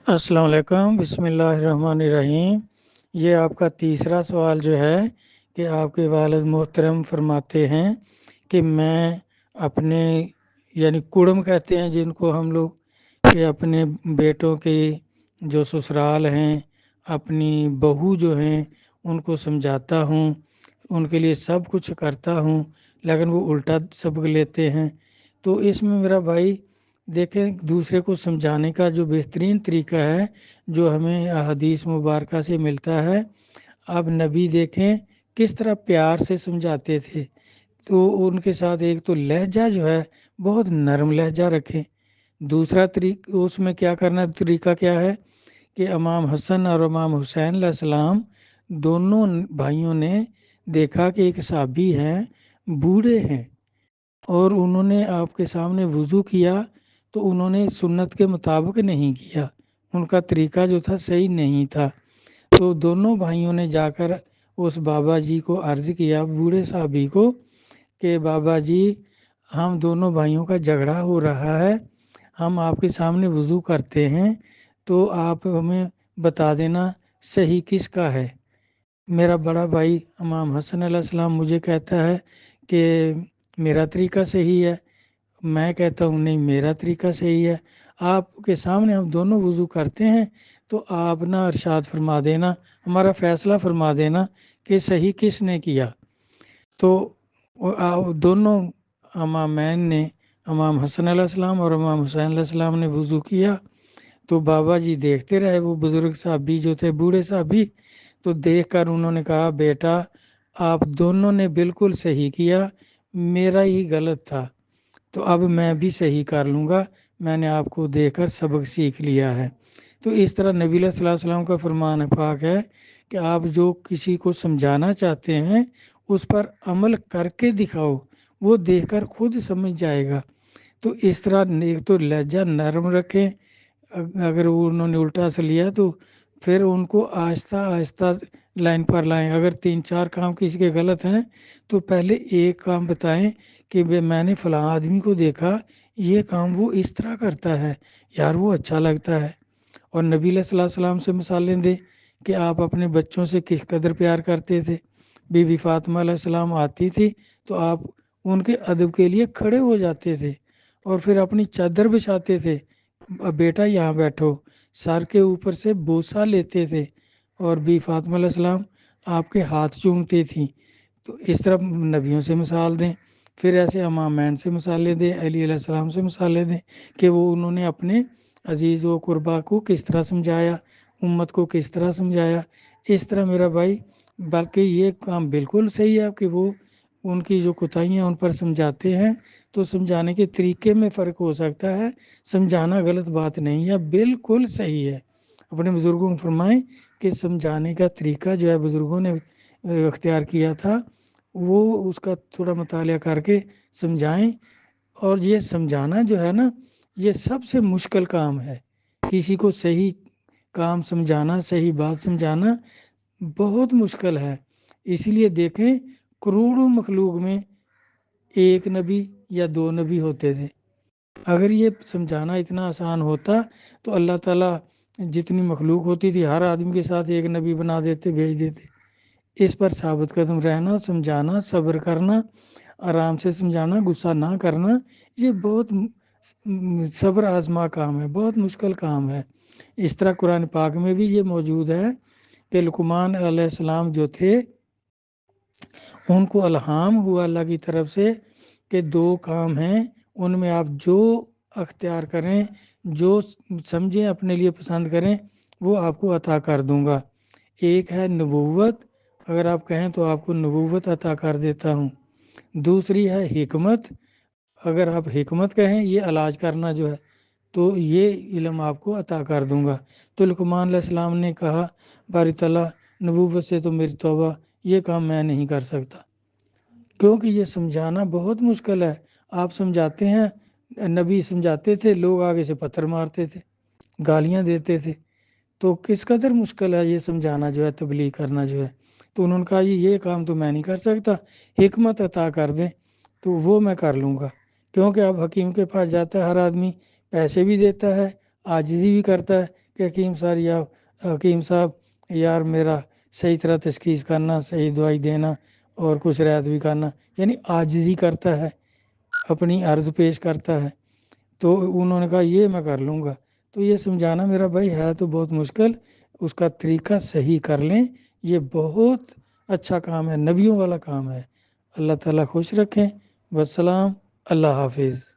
السلام علیکم، بسم اللہ الرحمن الرحیم۔ یہ آپ کا تیسرا سوال جو ہے کہ آپ کے والد محترم فرماتے ہیں کہ میں اپنے یعنی کڑم کہتے ہیں جن کو ہم لوگ، کہ اپنے بیٹوں کے جو سسرال ہیں، اپنی بہو جو ہیں ان کو سمجھاتا ہوں، ان کے لیے سب کچھ کرتا ہوں، لیکن وہ الٹا سبق لیتے ہیں۔ تو اس میں میرا بھائی دیکھیں، دوسرے کو سمجھانے کا جو بہترین طریقہ ہے جو ہمیں احادیث مبارکہ سے ملتا ہے، اب نبی دیکھیں کس طرح پیار سے سمجھاتے تھے۔ تو ان کے ساتھ ایک تو لہجہ جو ہے بہت نرم لہجہ رکھیں۔ دوسرا طریقہ اس میں کیا کرنا، طریقہ کیا ہے کہ امام حسن اور امام حسین علیہ السلام دونوں بھائیوں نے دیکھا کہ ایک صحابی ہیں، بوڑھے ہیں، اور انہوں نے آپ کے سامنے وضو کیا تو انہوں نے سنت کے مطابق نہیں کیا، ان کا طریقہ جو تھا صحیح نہیں تھا۔ تو دونوں بھائیوں نے جا کر اس بابا جی کو عرض کیا، بوڑھے صحابی کو، کہ بابا جی ہم دونوں بھائیوں کا جھگڑا ہو رہا ہے، ہم آپ کے سامنے وضو کرتے ہیں تو آپ ہمیں بتا دینا صحیح کس کا ہے۔ میرا بڑا بھائی امام حسن علیہ السلام مجھے کہتا ہے کہ میرا طریقہ صحیح ہے، میں کہتا ہوں نہیں میرا طریقہ صحیح ہے۔ آپ کے سامنے ہم دونوں وضو کرتے ہیں تو آپ نہ ارشاد فرما دینا، ہمارا فیصلہ فرما دینا کہ صحیح کس نے کیا۔ تو دونوں امامین نے، امام حسن علیہ السلام اور امام حسین علیہ السلام نے وضو کیا تو بابا جی دیکھتے رہے، وہ بزرگ صحابی جو تھے، بوڑھے صحابی، تو دیکھ کر انہوں نے کہا بیٹا آپ دونوں نے بالکل صحیح کیا، میرا ہی غلط تھا، تو اب میں بھی صحیح کر لوں گا، میں نے آپ کو دیکھ کر سبق سیکھ لیا ہے۔ تو اس طرح نبی صلی اللہ علیہ وسلم کا فرمان پاک ہے کہ آپ جو کسی کو سمجھانا چاہتے ہیں اس پر عمل کر کے دکھاؤ، وہ دیکھ کر خود سمجھ جائے گا۔ تو اس طرح ایک تو لہجہ نرم رکھیں، اگر انہوں نے الٹا سے لیا تو پھر ان کو آہستہ آہستہ لائن پر لائیں۔ اگر 3-4 کام کسی کے غلط ہیں تو پہلے ایک کام بتائیں کہ میں نے فلاں آدمی کو دیکھا یہ کام وہ اس طرح کرتا ہے، یار وہ اچھا لگتا ہے۔ اور نبی صلی اللہ علیہ وسلم سے مثالیں دیں کہ آپ اپنے بچوں سے کس قدر پیار کرتے تھے۔ بی بی فاطمہ علیہ السلام آتی تھی تو آپ ان کے ادب کے لیے کھڑے ہو جاتے تھے اور پھر اپنی چادر بچھاتے تھے، بیٹا یہاں بیٹھو، سر کے اوپر سے بوسہ لیتے تھے، اور بی فاطمہ علیہ السلام آپ کے ہاتھ چومتی تھیں۔ تو اس طرح نبیوں سے مثال دیں، پھر ایسے امامین سے مثالیں دیں، علی علیہ السلام سے مثالیں دیں کہ وہ انہوں نے اپنے عزیز و قربا کو کس طرح سمجھایا، امت کو کس طرح سمجھایا۔ اس طرح میرا بھائی، بلکہ یہ کام بالکل صحیح ہے کہ وہ ان کی جو کوتاہیاں ان پر سمجھاتے ہیں، تو سمجھانے کے طریقے میں فرق ہو سکتا ہے، سمجھانا غلط بات نہیں ہے، بالکل صحیح ہے۔ اپنے بزرگوں کو فرمائیں کہ سمجھانے کا طریقہ جو ہے بزرگوں نے اختیار کیا تھا، وہ اس کا تھوڑا مطالعہ کر کے سمجھائیں۔ اور یہ سمجھانا جو ہے نا، یہ سب سے مشکل کام ہے، کسی کو صحیح کام سمجھانا، صحیح بات سمجھانا بہت مشکل ہے۔ اسی لیے دیکھیں کروڑوں مخلوق میں ایک نبی یا 2 نبی ہوتے تھے۔ اگر یہ سمجھانا اتنا آسان ہوتا تو اللہ تعالیٰ جتنی مخلوق ہوتی تھی ہر آدمی کے ساتھ ایک نبی بنا دیتے، بھیج دیتے۔ اس پر ثابت قدم رہنا، سمجھانا، صبر کرنا، آرام سے سمجھانا، غصہ نہ کرنا، یہ بہت صبر آزما کام ہے، بہت مشکل کام ہے۔ اس طرح قرآن پاک میں بھی یہ موجود ہے کہ لقمان علیہ السلام جو تھے ان کو الہام ہوا اللہ کی طرف سے کہ 2 کام ہیں، ان میں آپ جو اختیار کریں، جو سمجھیں اپنے لیے پسند کریں، وہ آپ کو عطا کر دوں گا۔ ایک ہے نبوت، اگر آپ کہیں تو آپ کو نبوت عطا کر دیتا ہوں۔ دوسری ہے حکمت، اگر آپ حکمت کہیں، یہ علاج کرنا جو ہے، تو یہ علم آپ کو عطا کر دوں گا۔ تو لقمان علیہ السلام نے کہا باری تعالیٰ نبوت سے تو میری توبہ، یہ کام میں نہیں کر سکتا، کیونکہ یہ سمجھانا بہت مشکل ہے۔ آپ سمجھاتے ہیں، نبی سمجھاتے تھے، لوگ آگے سے پتھر مارتے تھے، گالیاں دیتے تھے، تو کس قدر مشکل ہے یہ سمجھانا جو ہے، تبلیغ کرنا جو ہے۔ تو انہوں نے کہا یہ کام تو میں نہیں کر سکتا، حکمت عطا کر دیں تو وہ میں کر لوں گا۔ کیونکہ اب حکیم کے پاس جاتا ہے ہر آدمی، پیسے بھی دیتا ہے، عاجزی بھی کرتا ہے کہ حکیم صاحب یار میرا صحیح طرح تشخیص کرنا، صحیح دوائی دینا اور کچھ رعایت بھی کرنا، یعنی عاجزی کرتا ہے، اپنی عرض پیش کرتا ہے۔ تو انہوں نے کہا یہ میں کر لوں گا۔ تو یہ سمجھانا میرا بھائی ہے تو بہت مشکل، اس کا طریقہ صحیح کر لیں، یہ بہت اچھا کام ہے، نبیوں والا کام ہے۔ اللہ تعالیٰ خوش رکھیں۔ والسلام، اللہ حافظ۔